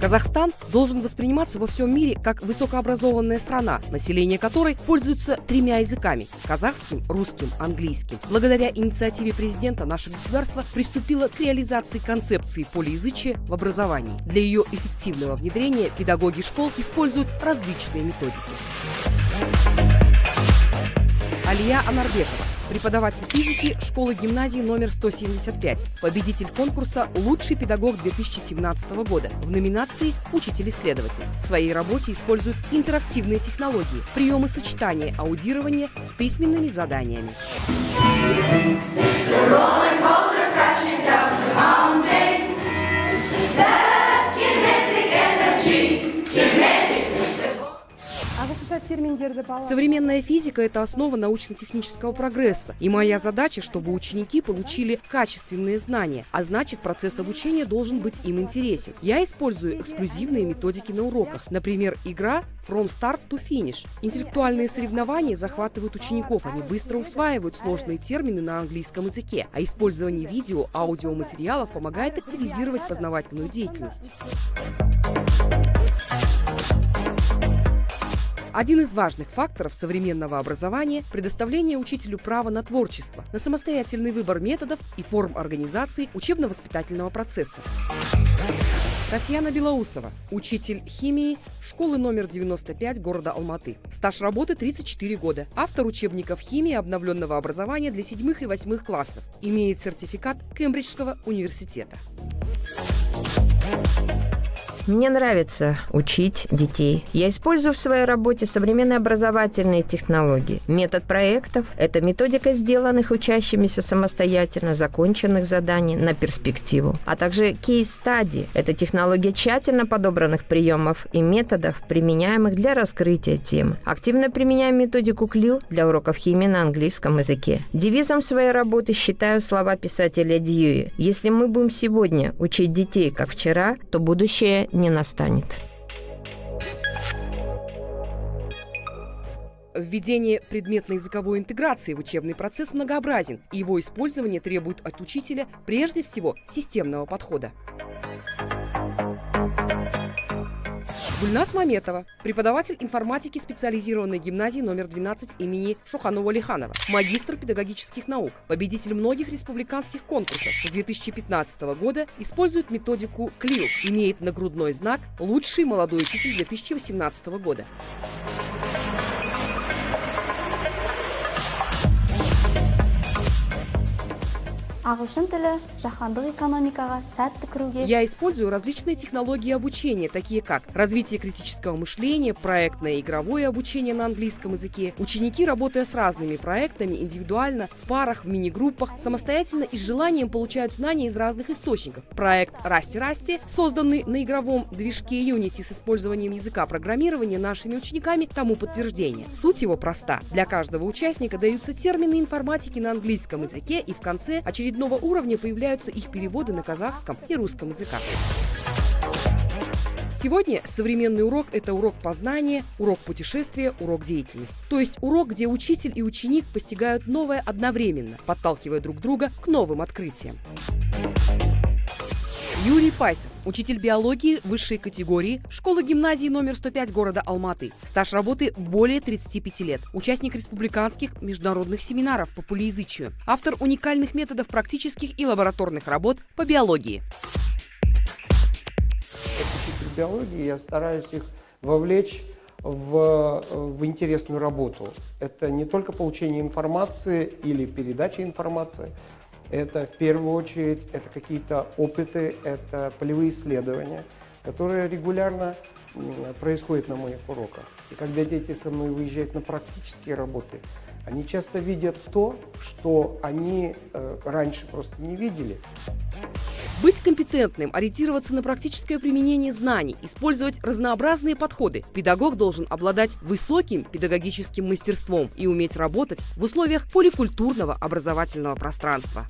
Казахстан должен восприниматься во всем мире как высокообразованная страна, население которой пользуется 3 языками – казахским, русским, английским. Благодаря инициативе президента наше государство приступило к реализации концепции полиязычия в образовании. Для ее эффективного внедрения педагоги школ используют различные методики. Алия Анарбекова, преподаватель физики школы-гимназии номер 175, победитель конкурса «Лучший педагог 2017 года» в номинации «Учитель-исследователь». В своей работе использует интерактивные технологии, приемы сочетания аудирования с письменными заданиями. Современная физика – это основа научно-технического прогресса. И моя задача, чтобы ученики получили качественные знания, а значит, процесс обучения должен быть им интересен. Я использую эксклюзивные методики на уроках. Например, игра «From Start to Finish». Интеллектуальные соревнования захватывают учеников, они быстро усваивают сложные термины на английском языке, а использование видео, аудиоматериалов помогает активизировать познавательную деятельность. Один из важных факторов современного образования – предоставление учителю права на творчество, на самостоятельный выбор методов и форм организации учебно-воспитательного процесса. Татьяна Белоусова, учитель химии школы номер 95 города Алматы. Стаж работы 34 года. Автор учебников химии обновленного образования для 7 и 8 классов. Имеет сертификат Кембриджского университета. Мне нравится учить детей. Я использую в своей работе современные образовательные технологии. Метод проектов – это методика сделанных учащимися самостоятельно законченных заданий на перспективу. А также кейс-стади – это технология тщательно подобранных приемов и методов, применяемых для раскрытия темы. Активно применяю методику КЛИЛ для уроков химии на английском языке. Девизом своей работы считаю слова писателя Дьюи: «Если мы будем сегодня учить детей, как вчера, то будущее не настанет». Введение предметной языковой интеграции в учебный процесс многообразен, и его использование требует от учителя прежде всего системного подхода. Гульнас Маметова, преподаватель информатики специализированной гимназии номер 12 имени Шоханова-Лиханова, магистр педагогических наук, победитель многих республиканских конкурсов с 2015 года, использует методику КЛИЛ, имеет нагрудной знак «Лучший молодой учитель 2018 года». Я использую различные технологии обучения, такие как развитие критического мышления, проектное и игровое обучение на английском языке. Ученики, работая с разными проектами, индивидуально, в парах, в мини-группах, самостоятельно и с желанием получают знания из разных источников. Проект «Расти-Расти», созданный на игровом движке Unity с использованием языка программирования нашими учениками, тому подтверждение. Суть его проста. Для каждого участника даются термины информатики на английском языке, и в конце очередного уровня появляются их переводы на казахском и русском языках. Сегодня современный урок – это урок познания, урок путешествия, урок деятельности. То есть урок, где учитель и ученик постигают новое одновременно, подталкивая друг друга к новым открытиям. Юрий Пайсов, учитель биологии высшей категории, школа-гимназии номер 105 города Алматы. Стаж работы более 35 лет. Участник республиканских международных семинаров по полиязычию. Автор уникальных методов практических и лабораторных работ по биологии. Как учитель биологии я стараюсь их вовлечь в интересную работу. Это не только получение информации или передача информации. Это в первую очередь это какие-то опыты, это полевые исследования, которые регулярно происходят на моих уроках. И когда дети со мной выезжают на практические работы, они часто видят то, что они раньше просто не видели. Быть компетентным, ориентироваться на практическое применение знаний, использовать разнообразные подходы. Педагог должен обладать высоким педагогическим мастерством и уметь работать в условиях поликультурного образовательного пространства.